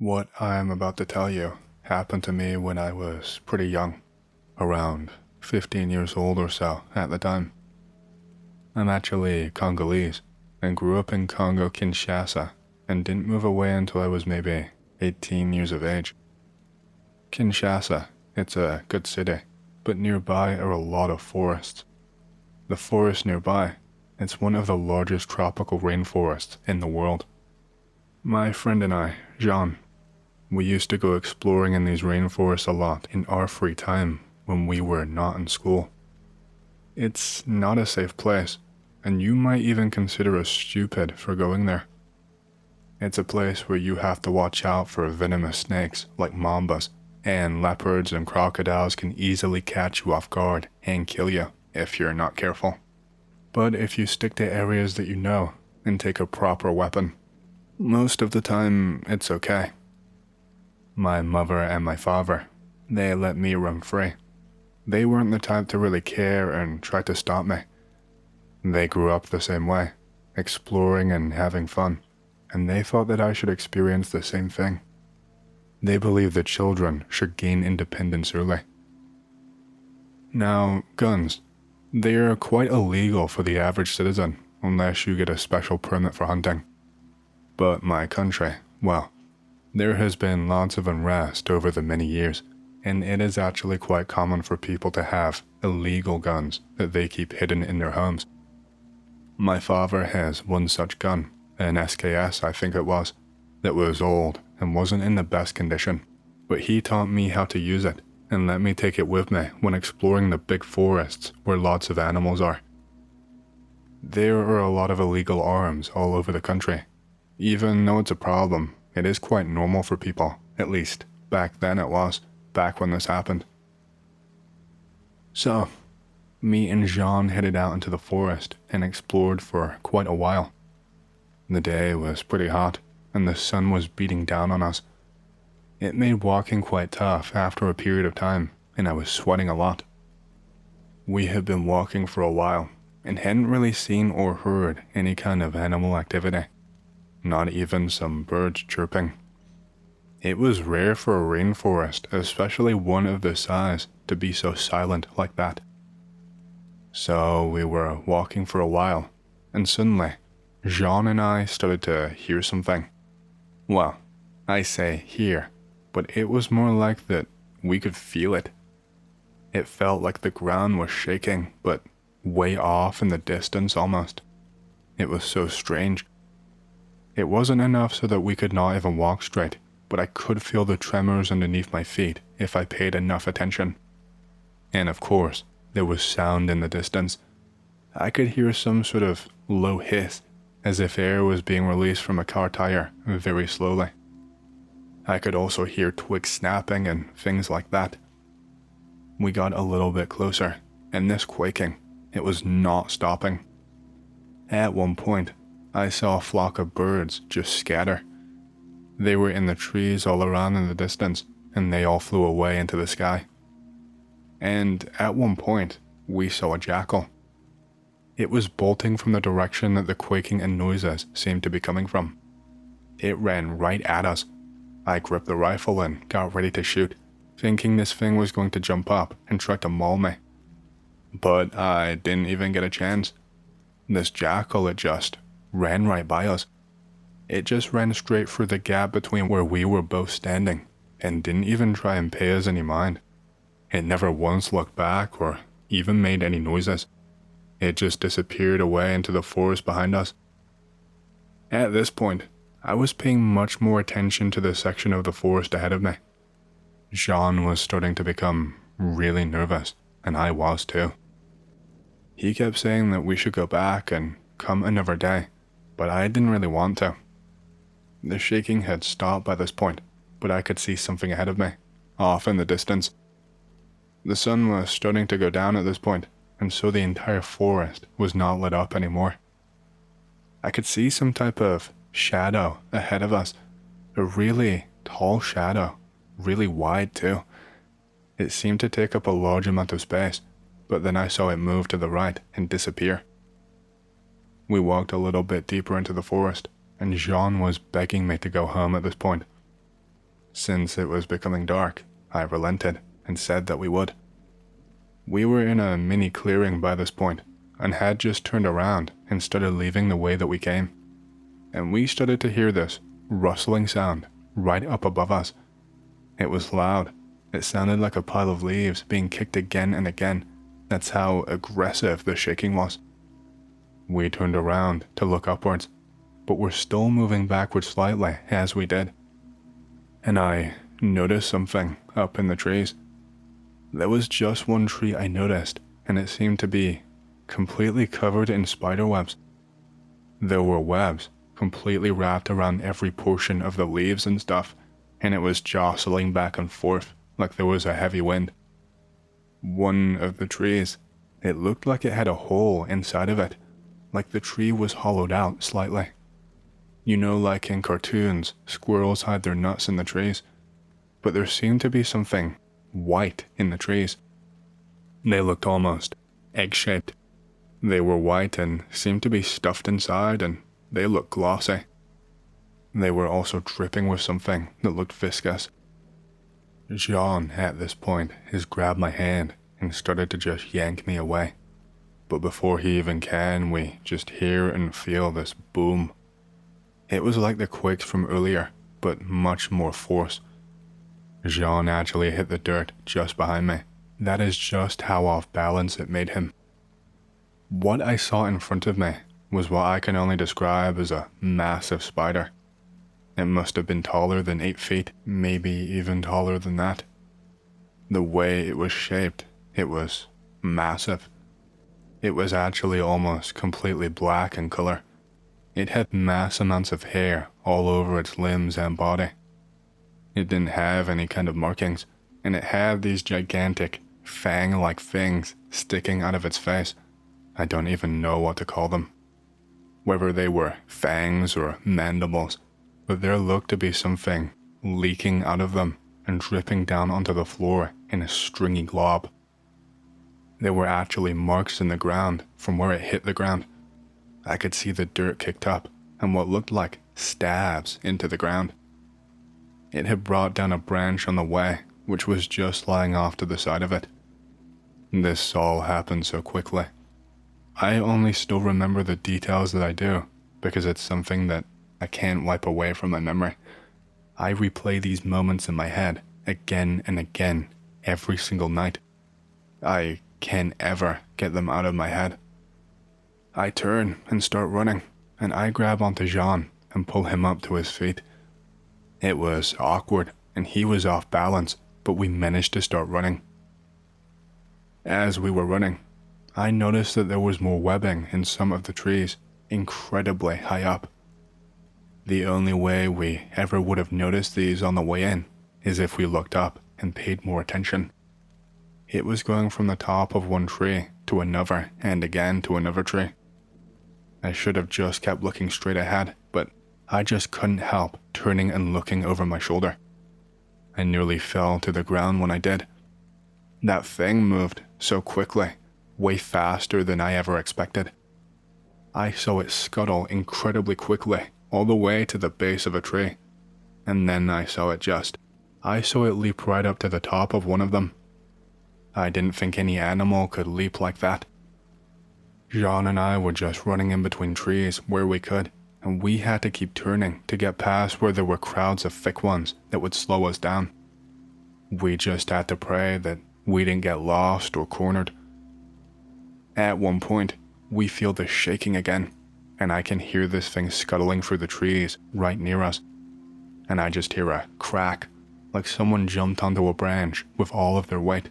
What I am about to tell you happened to me when I was pretty young, around 15 years old or so at the time. I'm actually Congolese and grew up in Congo, Kinshasa, and didn't move away until I was maybe 18 years of age. Kinshasa, it's a good city, but nearby are a lot of forests. The forest nearby, it's one of the largest tropical rainforests in the world. My friend and I, Jean, we used to go exploring in these rainforests a lot in our free time when we were not in school. It's not a safe place, and you might even consider us stupid for going there. It's a place where you have to watch out for venomous snakes like mambas, and leopards and crocodiles can easily catch you off guard and kill you if you're not careful. But if you stick to areas that you know and take a proper weapon, most of the time it's okay. My mother and my father, they let me run free. They weren't the type to really care and try to stop me. They grew up the same way, exploring and having fun, and they thought that I should experience the same thing. They believed that children should gain independence early. Now, guns, they are quite illegal for the average citizen unless you get a special permit for hunting. But my country, well, there has been lots of unrest over the many years, and it is actually quite common for people to have illegal guns that they keep hidden in their homes. My father has one such gun, an SKS I think it was, that was old and wasn't in the best condition, but he taught me how to use it and let me take it with me when exploring the big forests where lots of animals are. There are a lot of illegal arms all over the country. Even though it's a problem, it is quite normal for people, at least back then it was, back when this happened. So, me and Jean headed out into the forest and explored for quite a while. The day was pretty hot, and the sun was beating down on us. It made walking quite tough after a period of time, and I was sweating a lot. We had been walking for a while, and hadn't really seen or heard any kind of animal activity. Not even some birds chirping. It was rare for a rainforest, especially one of this size, to be so silent like that. So we were walking for a while, and suddenly, Jean and I started to hear something. Well, I say hear, but it was more like that we could feel it. It felt like the ground was shaking, but way off in the distance almost. It was so strange. It wasn't enough so that we could not even walk straight, but I could feel the tremors underneath my feet if I paid enough attention. And of course, there was sound in the distance. I could hear some sort of low hiss, as if air was being released from a car tire very slowly. I could also hear twigs snapping and things like that. We got a little bit closer, and this quaking, it was not stopping. At one point, I saw a flock of birds just scatter. They were in the trees all around in the distance, and they all flew away into the sky. And at one point, we saw a jackal. It was bolting from the direction that the quaking and noises seemed to be coming from. It ran right at us. I gripped the rifle and got ready to shoot, thinking this thing was going to jump up and try to maul me. But I didn't even get a chance. This jackal, it just ran right by us. It just ran straight through the gap between where we were both standing, and didn't even try and pay us any mind. It never once looked back or even made any noises. It just disappeared away into the forest behind us. At this point, I was paying much more attention to the section of the forest ahead of me. Jean was starting to become really nervous, and I was too. He kept saying that we should go back and come another day, but I didn't really want to. The shaking had stopped by this point, but I could see something ahead of me, off in the distance. The sun was starting to go down at this point, and so the entire forest was not lit up anymore. I could see some type of shadow ahead of us, a really tall shadow, really wide too. It seemed to take up a large amount of space, but then I saw it move to the right and disappear. We walked a little bit deeper into the forest, and Jean was begging me to go home at this point. Since it was becoming dark, I relented and said that we would. We were in a mini clearing by this point, and had just turned around and started leaving the way that we came. And we started to hear this rustling sound right up above us. It was loud. It sounded like a pile of leaves being kicked again and again. That's how aggressive the shaking was. We turned around to look upwards, but were still moving backwards slightly as we did. And I noticed something up in the trees. There was just one tree I noticed, and it seemed to be completely covered in spider webs. There were webs completely wrapped around every portion of the leaves and stuff, and it was jostling back and forth like there was a heavy wind. One of the trees, it looked like it had a hole inside of it, like the tree was hollowed out slightly. You know, like in cartoons, squirrels hide their nuts in the trees, but there seemed to be something white in the trees. They looked almost egg-shaped. They were white and seemed to be stuffed inside, and they looked glossy. They were also dripping with something that looked viscous. Jean, at this point, has grabbed my hand and started to just yank me away. But before he even can, we just hear and feel this boom. It was like the quakes from earlier, but much more force. Jean actually hit the dirt just behind me. That is just how off balance it made him. What I saw in front of me was what I can only describe as a massive spider. It must have been taller than 8 feet, maybe even taller than that. The way it was shaped, it was massive. It was actually almost completely black in color. It had mass amounts of hair all over its limbs and body. It didn't have any kind of markings, and it had these gigantic, fang-like things sticking out of its face. I don't even know what to call them. Whether they were fangs or mandibles, but there looked to be something leaking out of them and dripping down onto the floor in a stringy glob. There were actually marks in the ground from where it hit the ground. I could see the dirt kicked up and what looked like stabs into the ground. It had brought down a branch on the way, which was just lying off to the side of it. This all happened so quickly. I only still remember the details that I do, because it's something that I can't wipe away from my memory. I replay these moments in my head again and again every single night. I can't ever get them out of my head. I turn and start running, and I grab onto Jean and pull him up to his feet. It was awkward, and he was off balance, but we managed to start running. As we were running, I noticed that there was more webbing in some of the trees, incredibly high up. The only way we ever would have noticed these on the way in is if we looked up and paid more attention. It was going from the top of one tree to another and again to another tree. I should have just kept looking straight ahead, but I just couldn't help turning and looking over my shoulder. I nearly fell to the ground when I did. That thing moved so quickly, way faster than I ever expected. I saw it scuttle incredibly quickly all the way to the base of a tree, and then I saw it leap right up to the top of one of them. I didn't think any animal could leap like that. Jean and I were just running in between trees where we could, and we had to keep turning to get past where there were crowds of thick ones that would slow us down. We just had to pray that we didn't get lost or cornered. At one point, we feel the shaking again, and I can hear this thing scuttling through the trees right near us. And I just hear a crack, like someone jumped onto a branch with all of their weight.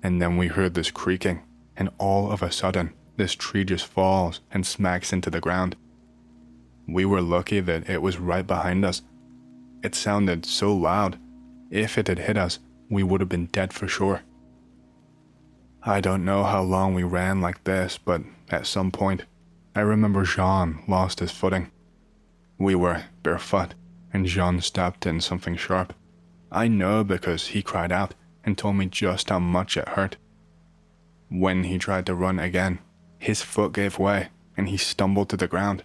And then we heard this creaking, and all of a sudden, this tree just falls and smacks into the ground. We were lucky that it was right behind us. It sounded so loud. If it had hit us, we would have been dead for sure. I don't know how long we ran like this, but at some point, I remember Jean lost his footing. We were barefoot, and Jean stepped in something sharp. I know because he cried out and told me just how much it hurt. When he tried to run again, his foot gave way and he stumbled to the ground.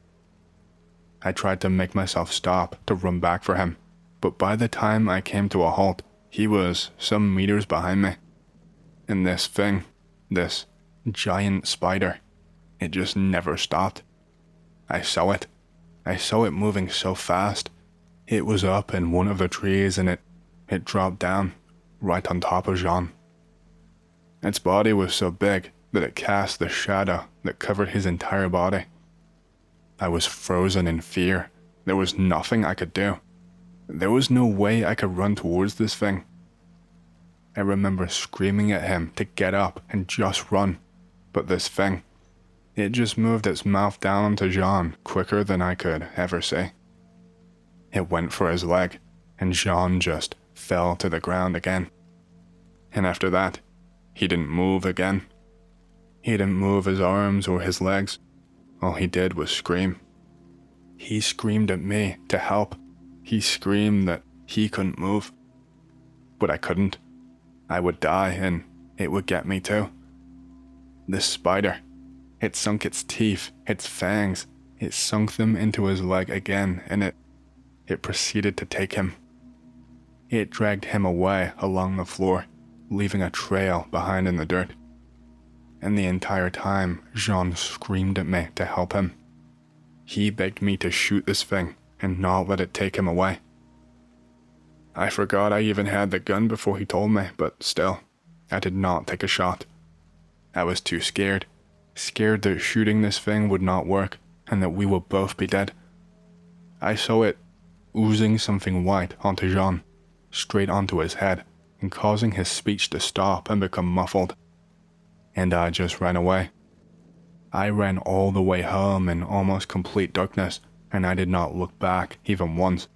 I tried to make myself stop to run back for him, but by the time I came to a halt, he was some meters behind me. And this thing, this giant spider, it just never stopped. I saw it. I saw it moving so fast. It was up in one of the trees and it dropped down right on top of Jean. Its body was so big that it cast the shadow that covered his entire body. I was frozen in fear. There was nothing I could do. There was no way I could run towards this thing. I remember screaming at him to get up and just run, but this thing, it just moved its mouth down onto Jean quicker than I could ever see. It went for his leg, and Jean just fell to the ground again. And after that, he didn't move again. He didn't move his arms or his legs. All he did was scream. He screamed at me to help. He screamed that he couldn't move. But I couldn't. I would die and it would get me too. This spider, it sunk its teeth, its fangs, it sunk them into his leg again and it proceeded to take him. It dragged him away along the floor, leaving a trail behind in the dirt. And the entire time, Jean screamed at me to help him. He begged me to shoot this thing and not let it take him away. I forgot I even had the gun before he told me, but still, I did not take a shot. I was too scared that shooting this thing would not work and that we would both be dead. I saw it oozing something white onto Jean, straight onto his head, and causing his speech to stop and become muffled. And I just ran away. I ran all the way home in almost complete darkness, and I did not look back even once.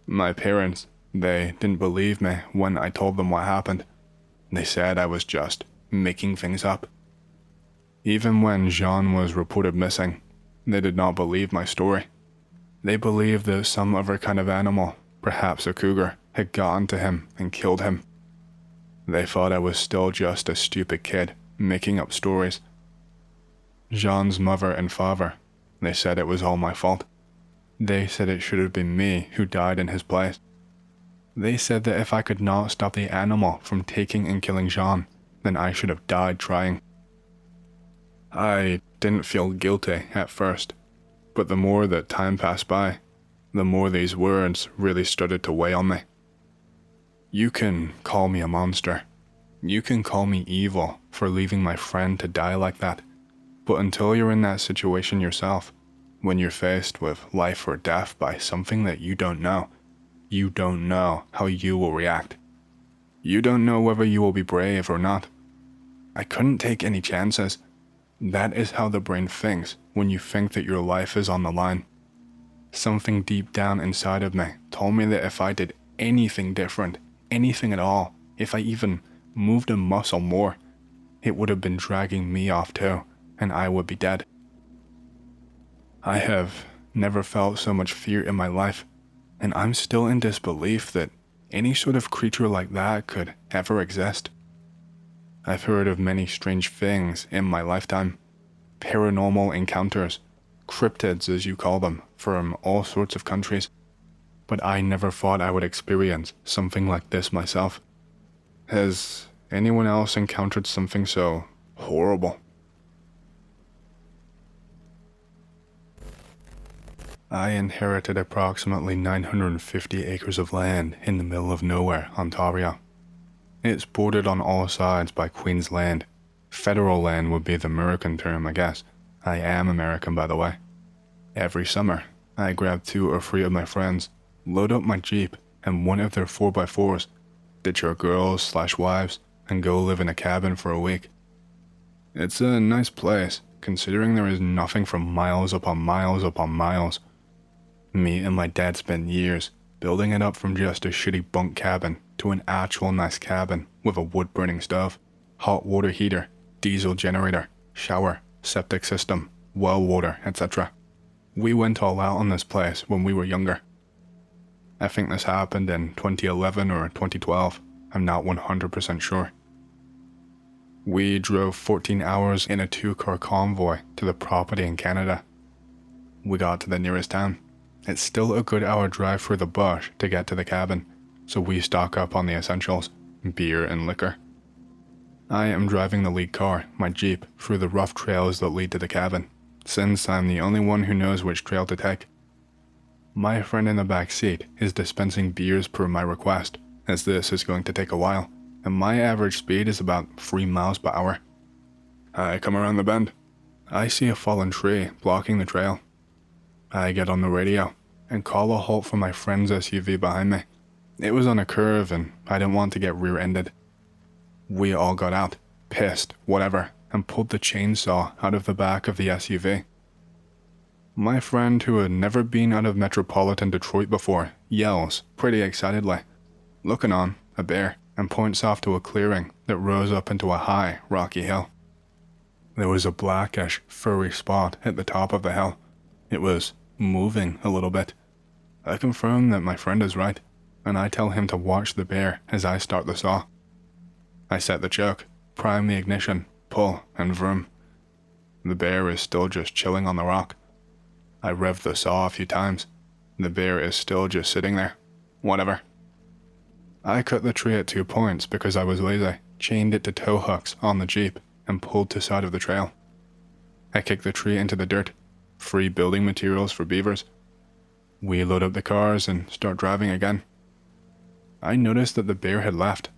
My parents, they didn't believe me when I told them what happened. They said I was just making things up. Even when Jean was reported missing, they did not believe my story. They believed that some other kind of animal, perhaps a cougar, had gotten to him and killed him. They thought I was still just a stupid kid, making up stories. Jean's mother and father, they said it was all my fault. They said it should have been me who died in his place. They said that if I could not stop the animal from taking and killing Jean, then I should have died trying. I didn't feel guilty at first, but the more that time passed by, the more these words really started to weigh on me. You can call me a monster. You can call me evil for leaving my friend to die like that, but until you're in that situation yourself, when you're faced with life or death by something that you don't know how you will react. You don't know whether you will be brave or not. I couldn't take any chances. That is how the brain thinks when you think that your life is on the line. Something deep down inside of me told me that if I did anything different, anything at all, if I even moved a muscle more, it would have been dragging me off too, and I would be dead. I have never felt so much fear in my life, and I'm still in disbelief that any sort of creature like that could ever exist. I've heard of many strange things in my lifetime, paranormal encounters, cryptids as you call them, from all sorts of countries, but I never thought I would experience something like this myself. Has anyone else encountered something so horrible? I inherited approximately 950 acres of land in the middle of nowhere, Ontario. It's bordered on all sides by Queen's Land. Federal land would be the American term, I guess. I am American, by the way. Every summer, I grab 2 or 3 of my friends, load up my Jeep and one of their 4x4s, ditch our girls/wives, and go live in a cabin for a week. It's a nice place, considering there is nothing for miles upon miles upon miles. Me and my dad spent years building it up from just a shitty bunk cabin to an actual nice cabin with a wood-burning stove, hot water heater, diesel generator, shower, septic system, well water, etc. We went all out on this place when we were younger. I think this happened in 2011 or 2012, I'm not 100% sure. We drove 14 hours in a 2-car convoy to the property in Canada. We got to the nearest town, It's still a good hour drive through the bush to get to the cabin, so we stock up on the essentials, beer and liquor. I am driving the lead car, my Jeep, through the rough trails that lead to the cabin, since I'm the only one who knows which trail to take. My friend in the back seat is dispensing beers per my request, as this is going to take a while, and my average speed is about 3 miles per hour. I come around the bend. I see a fallen tree blocking the trail. I get on the radio and call a halt for my friend's SUV behind me. It was on a curve and I didn't want to get rear-ended. We all got out, pissed, whatever, and pulled the chainsaw out of the back of the SUV. My friend, who had never been out of metropolitan Detroit before, yells, pretty excitedly, looking on, a bear, and points off to a clearing that rose up into a high, rocky hill. There was a blackish, furry spot at the top of the hill. It was moving a little bit. I confirm that my friend is right, and I tell him to watch the bear as I start the saw. I set the choke, prime the ignition, pull, and vroom. The bear is still just chilling on the rock. I rev the saw a few times. The bear is still just sitting there. Whatever. I cut the tree at 2 points because I was lazy, chained it to tow hooks on the Jeep, and pulled to side of the trail. I kick the tree into the dirt, free building materials for beavers. We load up the cars and start driving again. I noticed that the bear had left.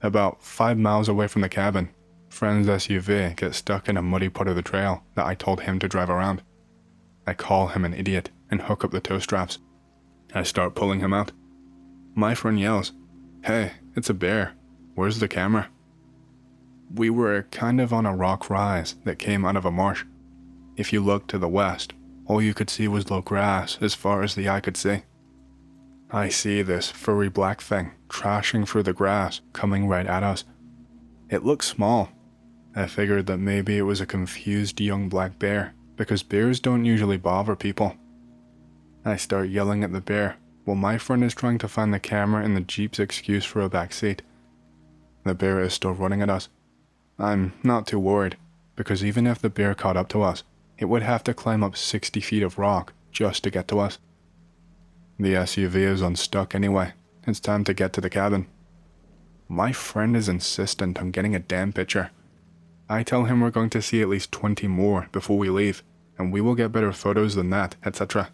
About 5 miles away from the cabin, friend's SUV gets stuck in a muddy part of the trail that I told him to drive around. I call him an idiot and hook up the tow straps. I start pulling him out. My friend yells, "Hey, it's a bear. Where's the camera?" We were kind of on a rock rise that came out of a marsh. If you looked to the west, all you could see was low grass as far as the eye could see. I see this furry black thing trashing through the grass, coming right at us. It looked small. I figured that maybe it was a confused young black bear, because bears don't usually bother people. I start yelling at the bear, while my friend is trying to find the camera in the Jeep's excuse for a back seat. The bear is still running at us. I'm not too worried, because even if the bear caught up to us, it would have to climb up 60 feet of rock just to get to us. The SUV is unstuck anyway. It's time to get to the cabin. My friend is insistent on getting a damn picture. I tell him we're going to see at least 20 more before we leave, and we will get better photos than that, etc.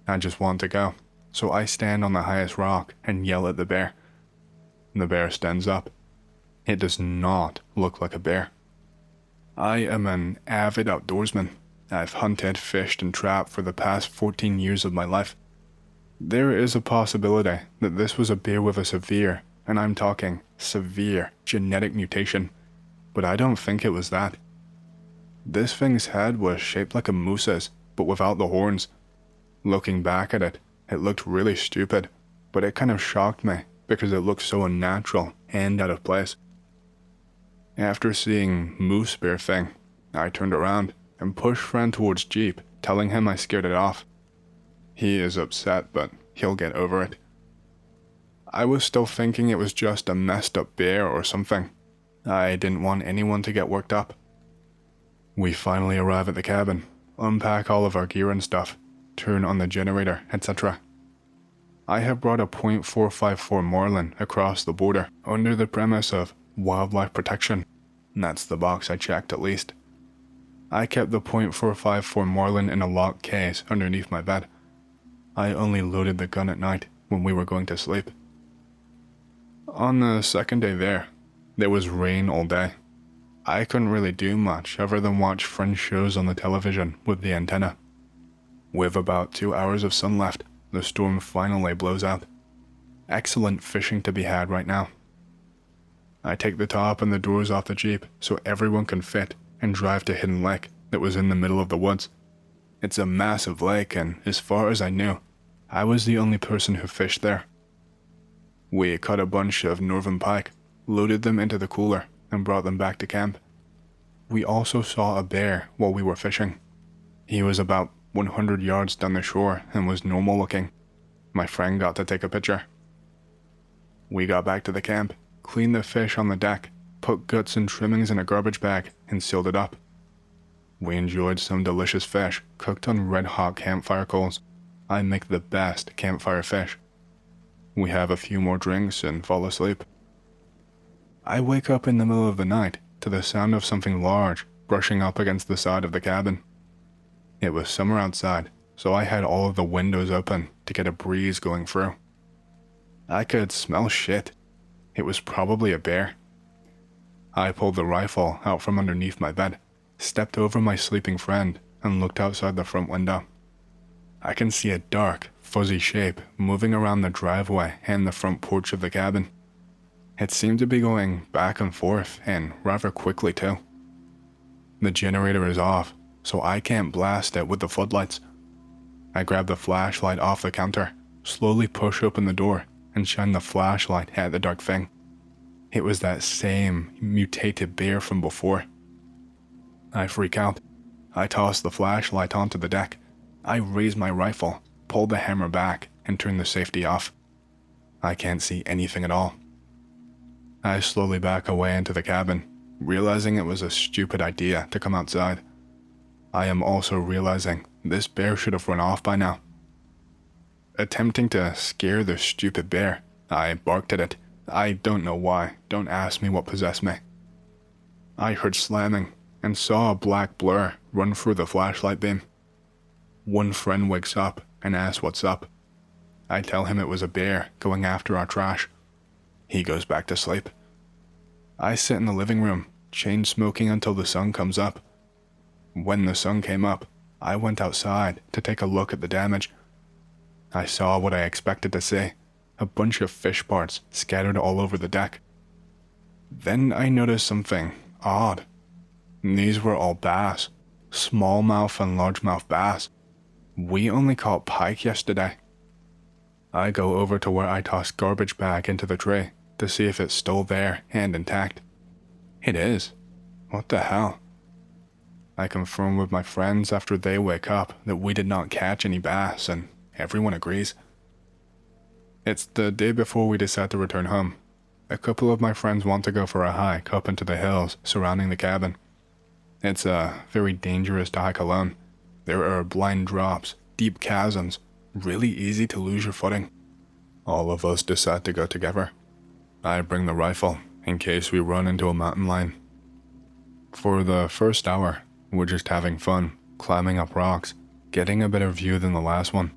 I just want to go, so I stand on the highest rock and yell at the bear. The bear stands up. It does not look like a bear. I am an avid outdoorsman. I've hunted, fished, and trapped for the past 14 years of my life. There is a possibility that this was a bear with a severe, and I'm talking severe, genetic mutation, but I don't think it was that. This thing's head was shaped like a moose's, but without the horns. Looking back at it, it looked really stupid, but it kind of shocked me because it looked so unnatural and out of place. After seeing moose bear thing, I turned around and pushed friend towards Jeep, telling him I scared it off. He is upset, but he'll get over it. I was still thinking it was just a messed up bear or something. I didn't want anyone to get worked up. We finally arrive at the cabin, unpack all of our gear and stuff, turn on the generator, etc. I have brought a .454 Marlin across the border under the premise of wildlife protection. That's the box I checked at least. I kept the .454 Marlin in a locked case underneath my bed. I only loaded the gun at night when we were going to sleep. On the second day there was rain all day. I couldn't really do much other than watch friend shows on the television with the antenna. With about 2 hours of sun left, the storm finally blows out. Excellent fishing to be had right now. I take the top and the doors off the Jeep so everyone can fit and drive to Hidden Lake that was in the middle of the woods. It's a massive lake, and as far as I knew, I was the only person who fished there. We caught a bunch of northern pike, loaded them into the cooler, and brought them back to camp. We also saw a bear while we were fishing. He was about 100 yards down the shore and was normal looking. My friend got to take a picture. We got back to the camp, cleaned the fish on the deck, put guts and trimmings in a garbage bag, and sealed it up. We enjoyed some delicious fish cooked on red-hot campfire coals. I make the best campfire fish. We have a few more drinks and fall asleep. I wake up in the middle of the night to the sound of something large brushing up against the side of the cabin. It was summer outside, so I had all of the windows open to get a breeze going through. I could smell shit. It was probably a bear. I pulled the rifle out from underneath my bed, stepped over my sleeping friend, and looked outside the front window. I can see a dark, fuzzy shape moving around the driveway and the front porch of the cabin. It seemed to be going back and forth, and rather quickly too. The generator is off, so I can't blast it with the floodlights. I grab the flashlight off the counter, slowly push open the door, and shine the flashlight at the dark thing. It was that same mutated bear from before. I freak out. I toss the flashlight onto the deck. I raise my rifle, pull the hammer back, and turn the safety off. I can't see anything at all. I slowly back away into the cabin, realizing it was a stupid idea to come outside. I am also realizing this bear should have run off by now. Attempting to scare the stupid bear, I barked at it. I don't know why. Don't ask me what possessed me. I heard slamming and saw a black blur run through the flashlight beam. One friend wakes up and asks what's up. I tell him it was a bear going after our trash. He goes back to sleep. I sit in the living room, chain smoking until the sun comes up. When the sun came up, I went outside to take a look at the damage. I saw what I expected to see, a bunch of fish parts scattered all over the deck. Then I noticed something odd. These were all bass, smallmouth and largemouth bass. We only caught pike yesterday. I go over to where I tossed garbage bag into the tray to see if it's still there and intact. It is. What the hell? I confirm with my friends after they wake up that we did not catch any bass, and everyone agrees. It's the day before we decide to return home. A couple of my friends want to go for a hike up into the hills surrounding the cabin. It's very dangerous to hike alone. There are blind drops, deep chasms, really easy to lose your footing. All of us decide to go together. I bring the rifle in case we run into a mountain lion. For the first hour, we're just having fun, climbing up rocks, getting a better view than the last one.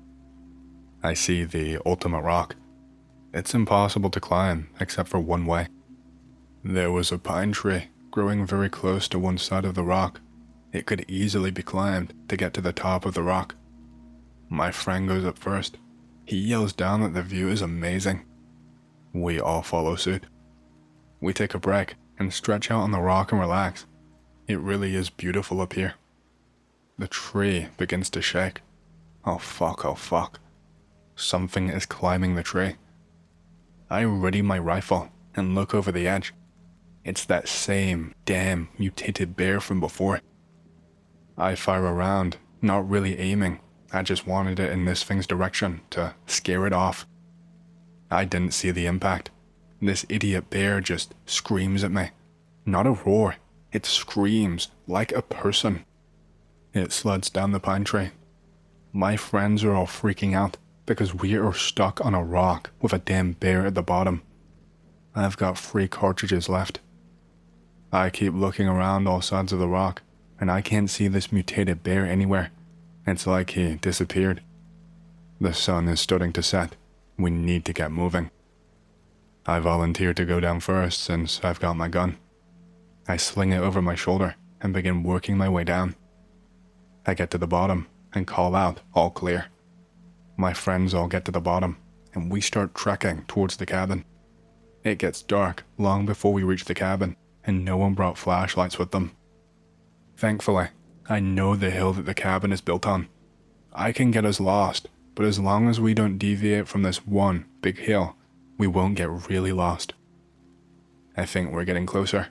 I see the ultimate rock. It's impossible to climb except for one way. There was a pine tree growing very close to one side of the rock. It could easily be climbed to get to the top of the rock. My friend goes up first. He yells down that the view is amazing. We all follow suit. We take a break and stretch out on the rock and relax. It really is beautiful up here. The tree begins to shake. Oh fuck. Something is climbing the tree. I ready my rifle and look over the edge. It's that same damn mutated bear from before. I fire around, not really aiming. I just wanted it in this thing's direction to scare it off. I didn't see the impact. This idiot bear just screams at me. Not a roar. It screams like a person. It sleds down the pine tree. My friends are all freaking out because we are stuck on a rock with a damn bear at the bottom. I've got 3 cartridges left. I keep looking around all sides of the rock, and I can't see this mutated bear anywhere. It's like he disappeared. The sun is starting to set. We need to get moving. I volunteered to go down first since I've got my gun. I sling it over my shoulder and begin working my way down. I get to the bottom and call out, all clear. My friends all get to the bottom, and we start trekking towards the cabin. It gets dark long before we reach the cabin, and no one brought flashlights with them. Thankfully, I know the hill that the cabin is built on. I can get us lost, but as long as we don't deviate from this one big hill, we won't get really lost. I think we're getting closer.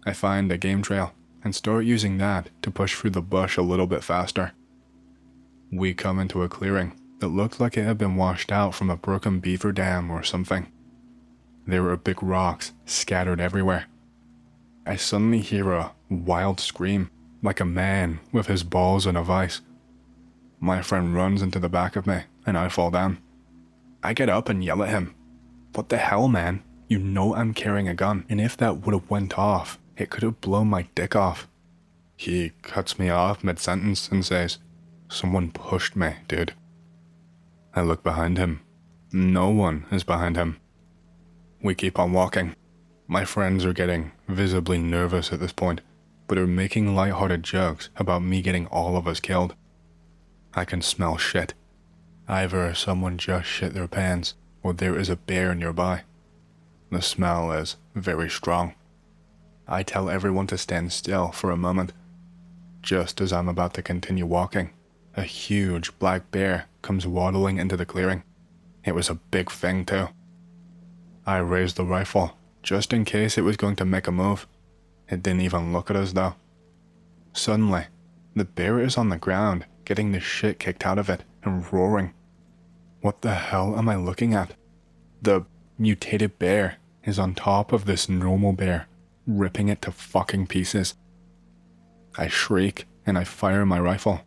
I find a game trail and start using that to push through the bush a little bit faster. We come into a clearing that looked like it had been washed out from a broken beaver dam or something. There are big rocks scattered everywhere. I suddenly hear a wild scream, like a man with his balls in a vice. My friend runs into the back of me, and I fall down. I get up and yell at him. What the hell, man? You know I'm carrying a gun, and if that would have went off, it could have blown my dick off. He cuts me off mid-sentence and says, "Someone pushed me, dude." I look behind him. No one is behind him. We keep on walking. My friends are getting visibly nervous at this point, but are making lighthearted jokes about me getting all of us killed. I can smell shit. Either someone just shit their pants, or there is a bear nearby. The smell is very strong. I tell everyone to stand still for a moment. Just as I'm about to continue walking, a huge black bear comes waddling into the clearing. It was a big thing too. I raised the rifle, just in case it was going to make a move. It didn't even look at us though. Suddenly, the bear is on the ground, getting the shit kicked out of it and roaring. What the hell am I looking at? The mutated bear is on top of this normal bear, ripping it to fucking pieces. I shriek and I fire my rifle.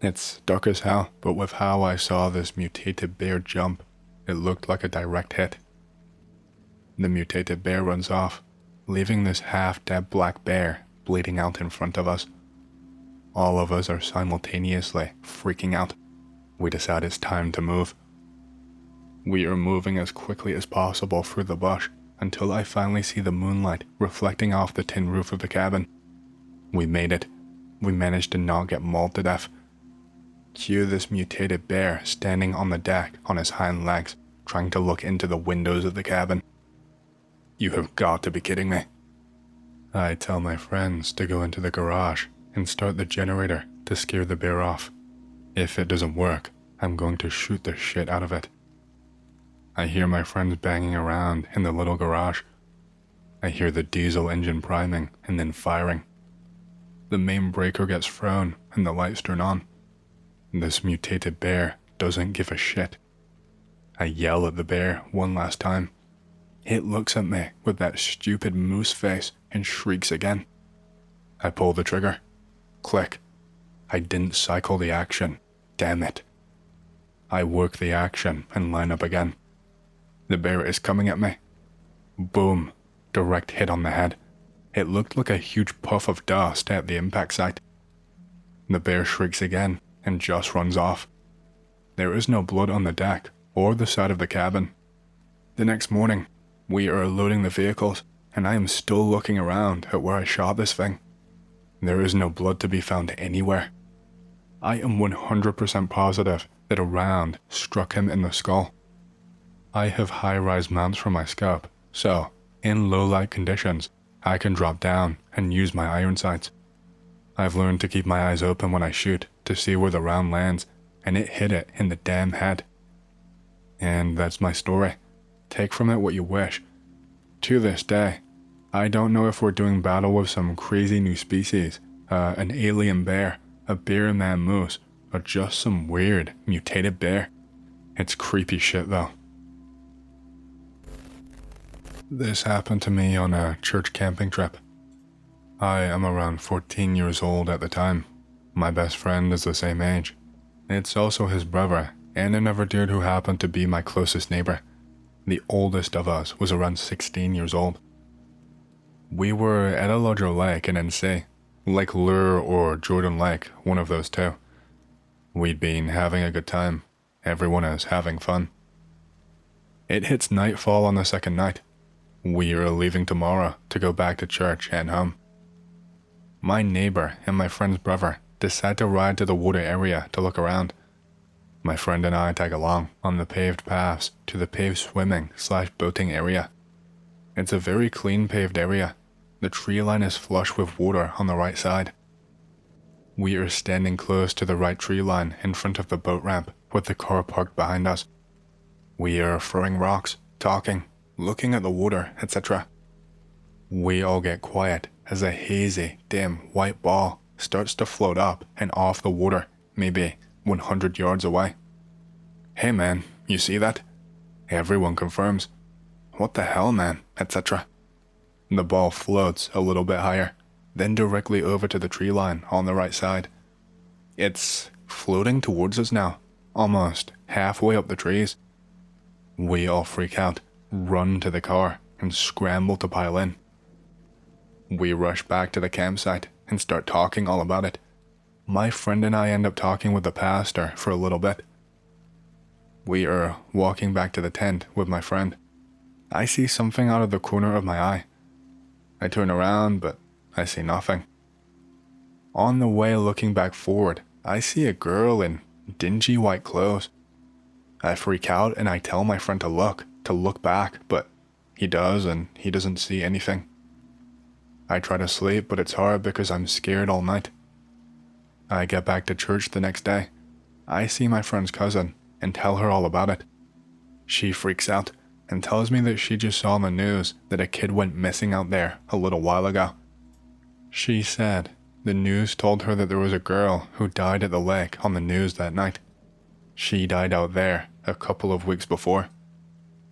It's dark as hell, but with how I saw this mutated bear jump, it looked like a direct hit. The mutated bear runs off, leaving this half-dead black bear bleeding out in front of us. All of us are simultaneously freaking out. We decide it's time to move. We are moving as quickly as possible through the bush until I finally see the moonlight reflecting off the tin roof of the cabin. We made it. We managed to not get mauled to death. Cue this mutated bear standing on the deck on his hind legs, trying to look into the windows of the cabin. You have got to be kidding me. I tell my friends to go into the garage and start the generator to scare the bear off. If it doesn't work, I'm going to shoot the shit out of it. I hear my friends banging around in the little garage. I hear the diesel engine priming and then firing. The main breaker gets thrown and the lights turn on. This mutated bear doesn't give a shit. I yell at the bear one last time. It looks at me with that stupid moose face and shrieks again. I pull the trigger. Click. I didn't cycle the action. Damn it. I work the action and line up again. The bear is coming at me. Boom. Direct hit on the head. It looked like a huge puff of dust at the impact site. The bear shrieks again and just runs off. There is no blood on the deck or the side of the cabin. The next morning, we are loading the vehicles, and I am still looking around at where I shot this thing. There is no blood to be found anywhere. I am 100% positive that a round struck him in the skull. I have high-rise mounts for my scope, so, in low-light conditions, I can drop down and use my iron sights. I've learned to keep my eyes open when I shoot to see where the round lands, and it hit it in the damn head. And that's my story. Take from it what you wish. To this day, I don't know if we're doing battle with some crazy new species, an alien bear, a bear man moose, or just some weird mutated bear. It's creepy shit though. This happened to me on a church camping trip. I am around 14 years old at the time. My best friend is the same age. It's also his brother, and another dude who happened to be my closest neighbor. The oldest of us was around 16 years old. We were at a larger lake in NC, Lake Lure or Jordan Lake, one of those two. We'd been having a good time. Everyone is having fun. It hits nightfall on the second night. We are leaving tomorrow to go back to church and home. My neighbor and my friend's brother decide to ride to the water area to look around. My friend and I tag along on the paved paths to the paved swimming/boating area. It's a very clean paved area. The tree line is flush with water on the right side. We are standing close to the right tree line in front of the boat ramp with the car parked behind us. We are throwing rocks, talking, looking at the water, etc. We all get quiet as a hazy, dim white ball starts to float up and off the water, maybe 100 yards away. Hey man, you see that? Everyone confirms. What the hell, man, etc. The ball floats a little bit higher, then directly over to the tree line on the right side. It's floating towards us now, almost halfway up the trees. We all freak out, run to the car, and scramble to pile in. We rush back to the campsite and start talking all about it. My friend and I end up talking with the pastor for a little bit. We are walking back to the tent with my friend. I see something out of the corner of my eye. I turn around, but I see nothing. On the way looking back forward, I see a girl in dingy white clothes. I freak out and I tell my friend to look back, but he does and he doesn't see anything. I try to sleep, but it's hard because I'm scared all night. I get back to church the next day. I see my friend's cousin and tell her all about it. She freaks out and tells me that she just saw on the news that a kid went missing out there a little while ago. She said the news told her that there was a girl who died at the lake on the news that night. She died out there a couple of weeks before.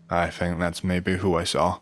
I think that's maybe who I saw.